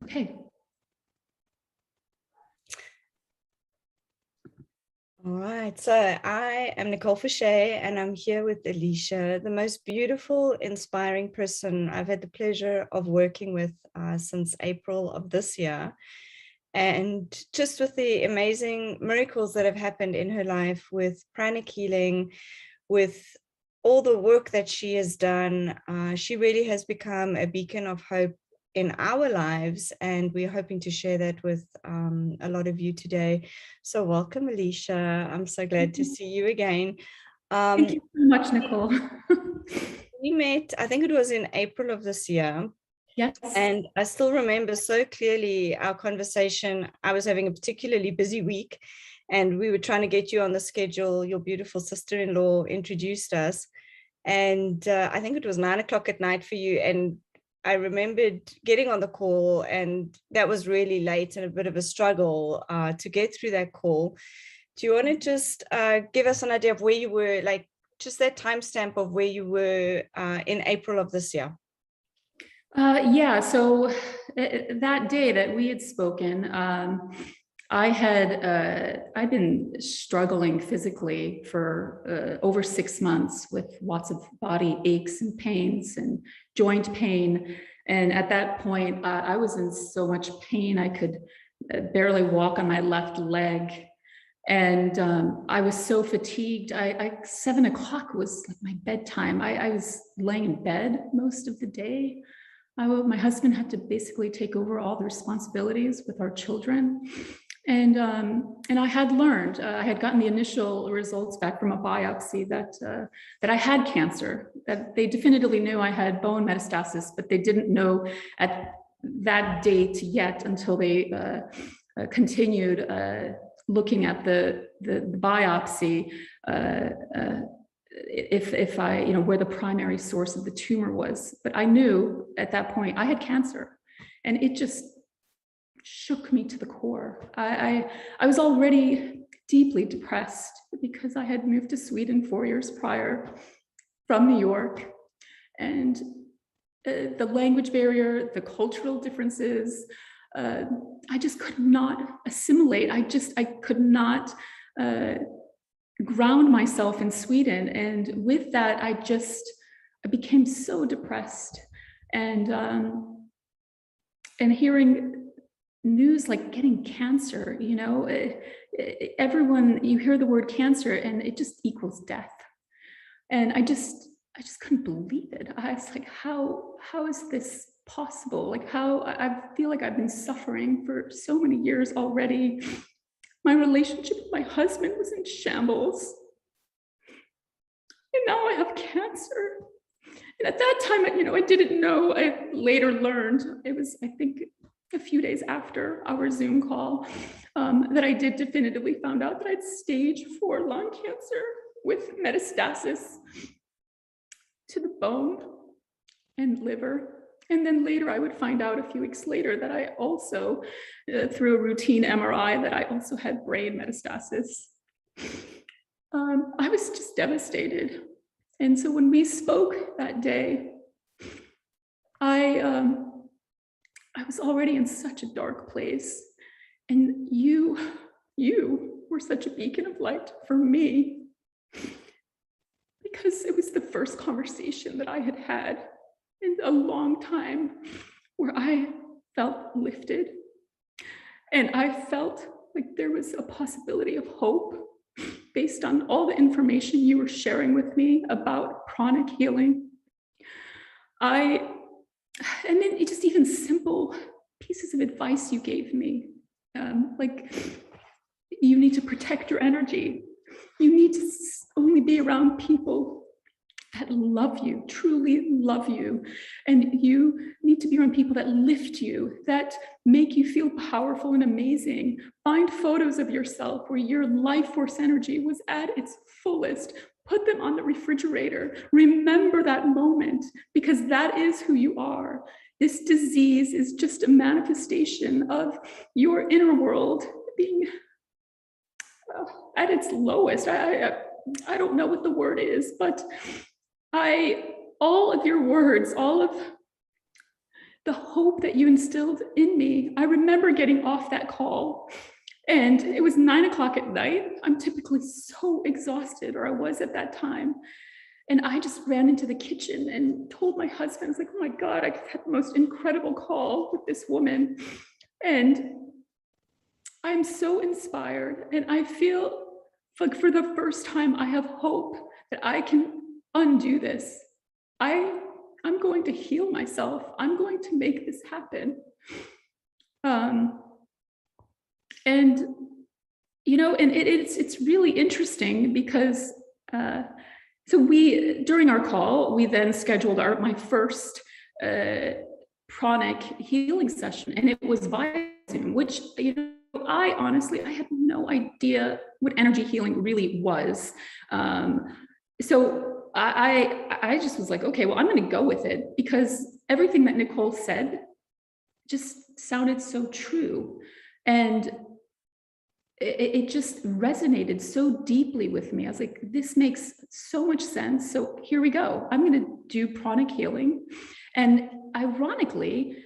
Okay. All right, so I am nicolefouche and I'm here with Alicia, the most beautiful, inspiring person I've had the pleasure of working with since April of this year. And just with the amazing miracles that have happened in her life with pranic healing, with all the work that she has done, she really has become a beacon of hope in our lives, and we're hoping to share that with a lot of you today. So welcome, Alicia. I'm so glad to see you again. Thank you so much, Nicole. We met, I think it was in April of this year. Yes. And I still remember so clearly our conversation. I was having a particularly busy week and we were trying to get you on the schedule. Your beautiful sister-in-law introduced us. And I think it was 9 o'clock at night for you. And I remembered getting on the call, and that was really late and a bit of a struggle to get through that call. Do you want to just give us an idea of where you were, like just that timestamp of where you were in April of this year? Yeah, so that day that we had spoken, I'd been struggling physically for over 6 months with lots of body aches and pains and joint pain. And at that point, I was in so much pain, I could barely walk on my left leg. And I was so fatigued. 7 o'clock was like my bedtime. I was laying in bed most of the day. My husband had to basically take over all the responsibilities with our children. And I had learned, I had gotten the initial results back from a biopsy that I had cancer, that they definitively knew I had bone metastasis, but they didn't know at that date yet until they continued looking at the biopsy, if I, where the primary source of the tumor was. But I knew at that point I had cancer, and it just shook me to the core. I was already deeply depressed because I had moved to Sweden 4 years prior from New York, and the language barrier, the cultural differences, I just could not assimilate. I could not ground myself in Sweden. And with that, I became so depressed. And hearing news like getting cancer, everyone, you hear the word cancer and it just equals death. And I just couldn't believe it. I was like, how is this possible? Like, how I feel like I've been suffering for so many years already. My relationship with my husband was in shambles. And now I have cancer. And at that time, I didn't know. I later learned, it was, I think, a few days after our Zoom call, that I did definitively found out that I had stage 4 lung cancer with metastasis to the bone and liver. And then later I would find out a few weeks later that I also, through a routine MRI, that I also had brain metastasis. I was just devastated. And so when we spoke that day, I was already in such a dark place. And you were such a beacon of light for me, because it was the first conversation that I had had in a long time where I felt lifted, and I felt like there was a possibility of hope based on all the information you were sharing with me about pranic healing. And then just even simple pieces of advice you gave me, like, you need to protect your energy. You need to only be around people that love you, truly love you. And you need to be around people that lift you, that make you feel powerful and amazing. Find photos of yourself where your life force energy was at its fullest. Put them on the refrigerator. Remember that moment, because that is who you are. This disease is just a manifestation of your inner world being at its lowest. I don't know what the word is, but all of your words, all of the hope that you instilled in me. I remember getting off that call, and it was 9 o'clock at night. I'm typically so exhausted, or I was at that time. And I just ran into the kitchen and told my husband, I was like, oh my God, I had the most incredible call with this woman. And I'm so inspired. And I feel like for the first time, I have hope that I can undo this. I'm going to heal myself. I'm going to make this happen. And you know, and it's really interesting because so during our call, we then scheduled my first pranic healing session, and it was via Zoom, which, you know, I honestly had no idea what energy healing really was. So I just was like, okay, well, I'm going to go with it, because everything that Nicole said just sounded so true. And it just resonated so deeply with me. I was like, this makes so much sense. So here we go. I'm going to do pranic healing. And ironically,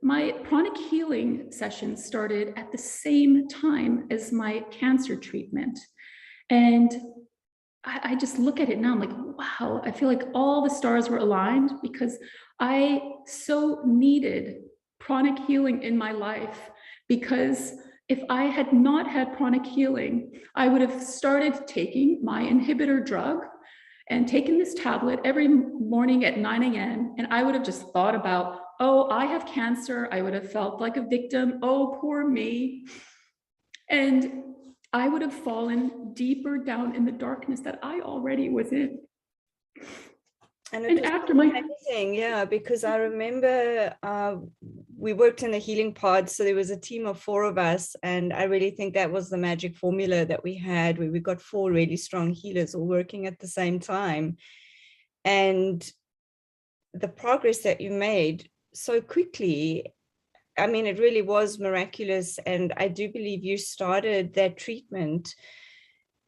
my pranic healing session started at the same time as my cancer treatment. And I just look at it now, I'm like, wow, I feel like all the stars were aligned, because I so needed pranic healing in my life. Because if I had not had pranic healing, I would have started taking my inhibitor drug and taken this tablet every morning at 9 a.m. And I would have just thought about, oh, I have cancer. I would have felt like a victim. Oh, poor me. And I would have fallen deeper down in the darkness that I already was in. And after my amazing, yeah, because I remember we worked in a healing pod, so there was a team of 4 of us, and I really think that was the magic formula that we had, where we got 4 really strong healers all working at the same time. And the progress that you made so quickly, I mean, it really was miraculous. And I do believe you started that treatment.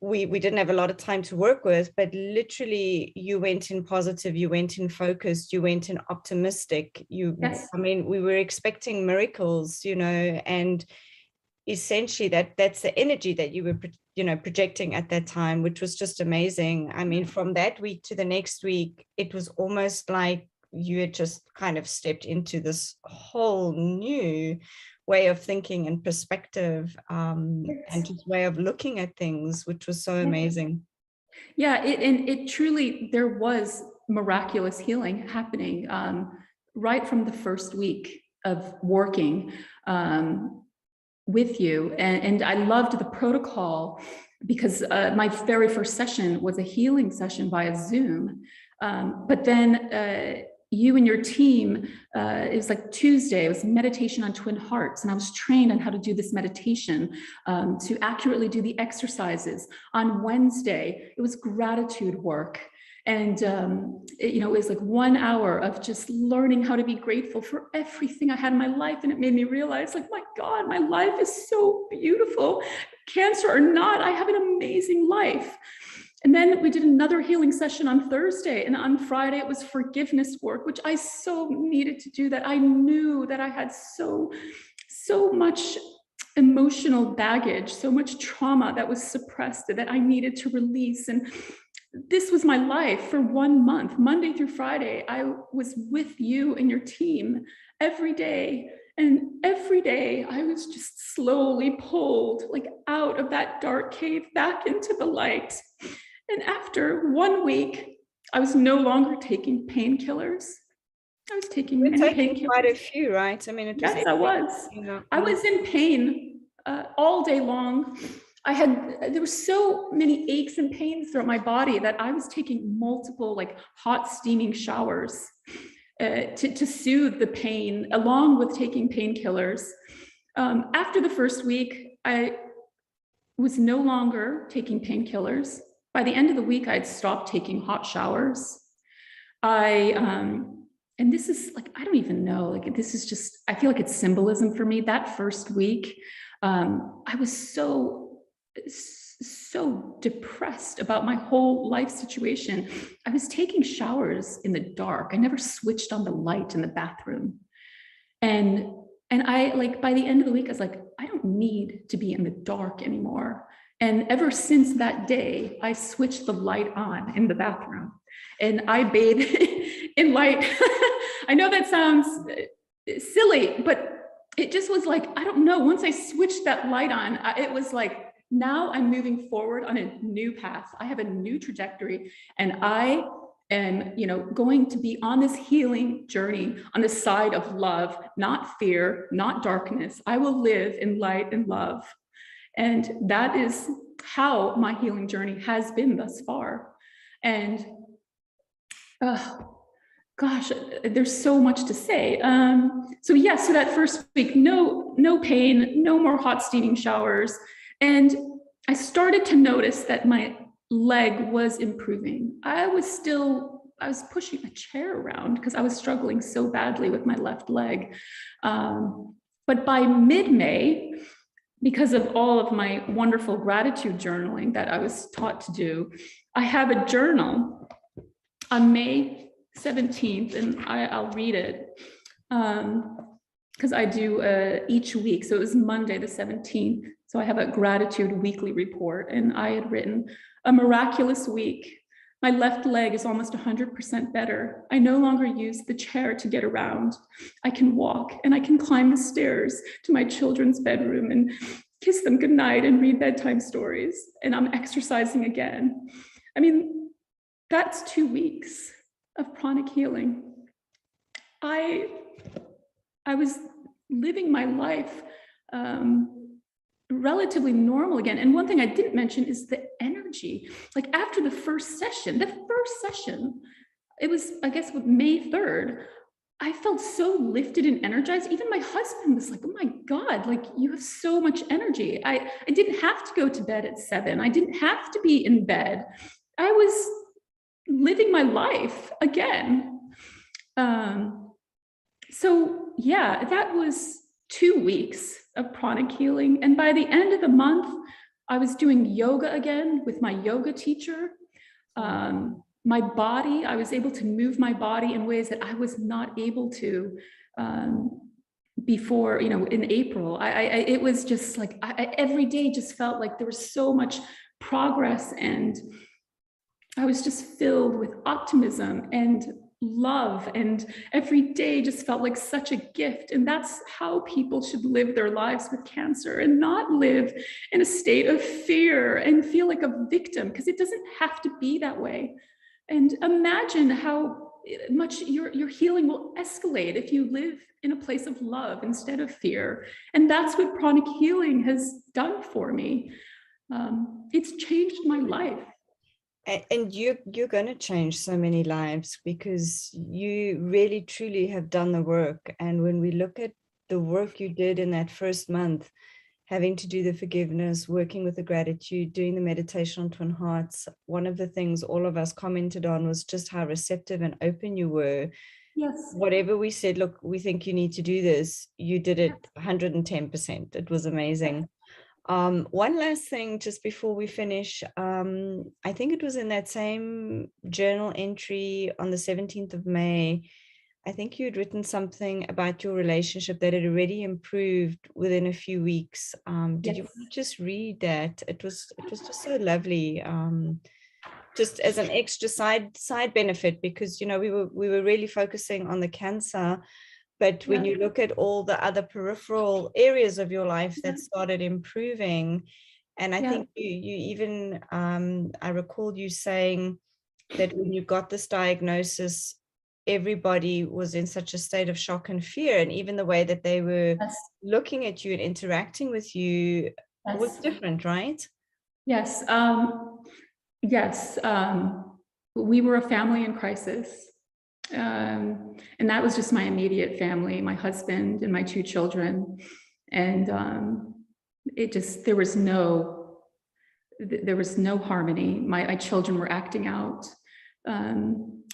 We didn't have a lot of time to work with, but literally you went in positive, you went in focused, you went in optimistic. Yes. I mean, we were expecting miracles, you know, and essentially that's the energy that you were, you know, projecting at that time, which was just amazing. I mean, from that week to the next week, it was almost like you had just kind of stepped into this whole new way of thinking and perspective, and just way of looking at things, which was so amazing. Yeah, it truly, there was miraculous healing happening right from the first week of working with you. And I loved the protocol, because my very first session was a healing session via Zoom. But then you and your team, it was like Tuesday, it was meditation on twin hearts. And I was trained on how to do this meditation, to accurately do the exercises. On Wednesday, it was gratitude work. And, it was like 1 hour of just learning how to be grateful for everything I had in my life. And it made me realize, like, my God, my life is so beautiful. Cancer or not, I have an amazing life. And then we did another healing session on Thursday, and on Friday it was forgiveness work, which I so needed to do. That I knew that I had so much emotional baggage, so much trauma that was suppressed, that I needed to release. And this was my life for 1 month, Monday through Friday. I was with you and your team every day. And every day I was just slowly pulled, like, out of that dark cave back into the light. And after 1 week, I was no longer taking painkillers. I was taking many painkillers. Quite a few, right? I mean, yes, I was. You know, I was in pain all day long. There were so many aches and pains throughout my body that I was taking multiple, like, hot steaming showers to soothe the pain, along with taking painkillers. After the first week, I was no longer taking painkillers. By the end of the week, I'd stopped taking hot showers. And this is, like, I don't even know, like, this is just, I feel like it's symbolism for me. That first week, I was so depressed about my whole life situation. I was taking showers in the dark. I never switched on the light in the bathroom. And I, like, by the end of the week, I was like, I don't need to be in the dark anymore. And ever since that day, I switched the light on in the bathroom and I bathe in light. I know that sounds silly, but it just was like, I don't know, once I switched that light on, it was like, now I'm moving forward on a new path. I have a new trajectory, and I am, going to be on this healing journey on the side of love, not fear, not darkness. I will live in light and love. And that is how my healing journey has been thus far. And gosh, there's so much to say. So that first week, no pain, no more hot steaming showers. And I started to notice that my leg was improving. I was pushing a chair around because I was struggling so badly with my left leg. But by mid-May, because of all of my wonderful gratitude journaling that I was taught to do, I have a journal on May 17th, and I'll read it because I do each week. So it was Monday the 17th. So I have a gratitude weekly report, and I had written, a miraculous week. My left leg is almost 100% better. I no longer use the chair to get around. I can walk and I can climb the stairs to my children's bedroom and kiss them goodnight and read bedtime stories. And I'm exercising again. I mean, that's 2 weeks of pranic healing. I was living my life relatively normal again. And one thing I didn't mention is the energy. Like after the first session, it was, I guess, May 3rd, I felt so lifted and energized. Even my husband was like, oh my God, like you have so much energy. I didn't have to go to bed at 7. I didn't have to be in bed. I was living my life again. That was 2 weeks of pranic healing. And by the end of the month, I was doing yoga again with my yoga teacher. My body, I was able to move my body in ways that I was not able to before, in April. It was just like, every day just felt like there was so much progress, and I was just filled with optimism and love, and every day just felt like such a gift. And that's how people should live their lives with cancer, and not live in a state of fear and feel like a victim, because it doesn't have to be that way. And imagine how much your healing will escalate if you live in a place of love instead of fear. And that's what pranic healing has done for me. It's changed my life. And you're going to change so many lives, because you really truly have done the work. And when we look at the work you did in that first month, having to do the forgiveness, working with the gratitude, doing the meditation on twin hearts, one of the things all of us commented on was just how receptive and open you were. Yes. Whatever we said, look, we think you need to do this, you did it 110%. It was amazing. One last thing just before we finish, I think it was in that same journal entry on the 17th of May, I think you'd written something about your relationship that had already improved within a few weeks. Did you want to just read that? It was just so lovely. Just as an extra side benefit, because we were really focusing on the cancer. But when you look at all the other peripheral areas of your life that started improving, and I think you even, I recall you saying that when you got this diagnosis, everybody was in such a state of shock and fear. And even the way that they were looking at you and interacting with you was different, right? Yes. We were a family in crisis. And that was just my immediate family, my husband and my 2 children. And there was no harmony. My children were acting out.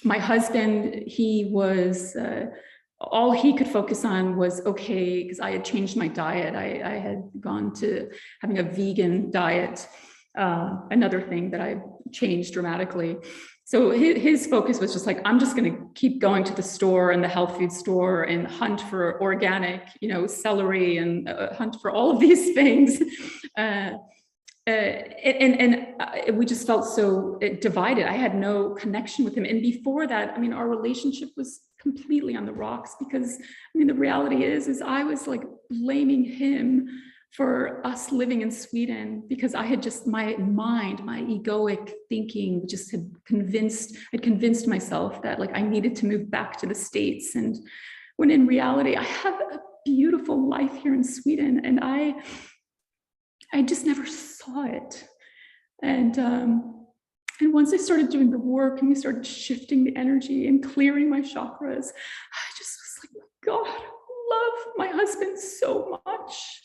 My husband, he was, all he could focus on was, okay, because I had changed my diet. I had gone to having a vegan diet, another thing that I changed dramatically. So his focus was just like, I'm just going to keep going to the store and the health food store and hunt for organic, celery, and hunt for all of these things. We just felt so divided. I had no connection with him. And before that, I mean, our relationship was completely on the rocks, because I mean, the reality is I was like blaming him for us living in Sweden, because I had just, my mind, my egoic thinking just had convinced myself that like I needed to move back to the States. And when in reality, I have a beautiful life here in Sweden, and I just never saw it. And once I started doing the work and we started shifting the energy and clearing my chakras, I just was like, oh God, I love my husband so much.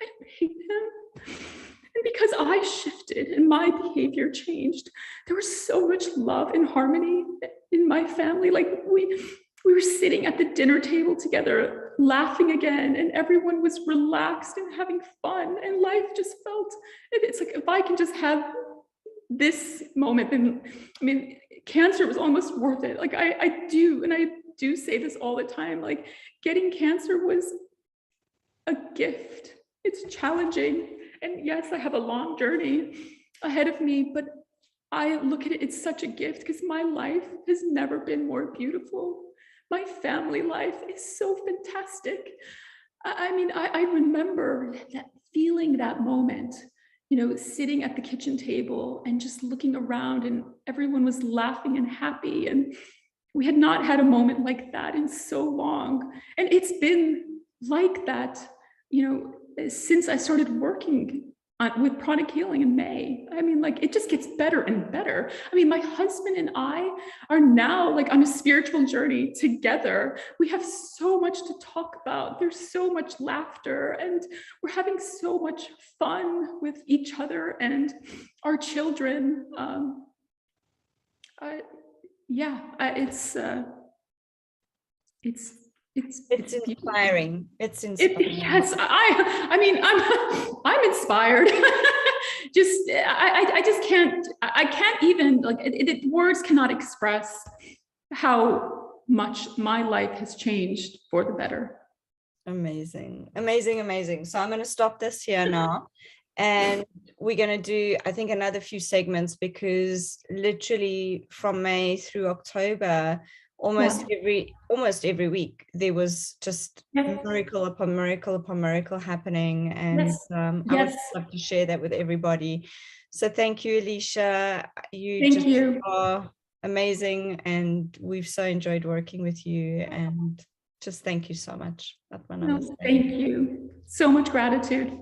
I don't hate him. And because I shifted and my behavior changed, there was so much love and harmony in my family. Like we were sitting at the dinner table together, laughing again, and everyone was relaxed and having fun, and life just felt, it's like, if I can just have this moment, then, I mean, cancer was almost worth it. Like I do say this all the time, like getting cancer was a gift. It's challenging. And yes, I have a long journey ahead of me, but I look at it, it's such a gift, because my life has never been more beautiful. My family life is so fantastic. I mean, I remember that feeling, that moment, sitting at the kitchen table and just looking around, and everyone was laughing and happy. And we had not had a moment like that in so long. And it's been like that, since I started working with pranichealing in May. I mean, like, it just gets better and better. I mean, my husband and I are now like on a spiritual journey together. We have so much to talk about. There's so much laughter, and we're having so much fun with each other and our children. It's inspiring. It's inspiring. Yes, I mean, I'm inspired. I just can't even, like, words cannot express how much my life has changed for the better. Amazing, amazing, amazing. So I'm going to stop this here now, and we're going to do, I think, another few segments, because literally from May through October, almost every week there was just miracle upon miracle upon miracle happening. And I would love to share that with everybody. So thank you, Alicia. You are amazing, and we've so enjoyed working with you, and just thank you so much. Thank you. So much gratitude.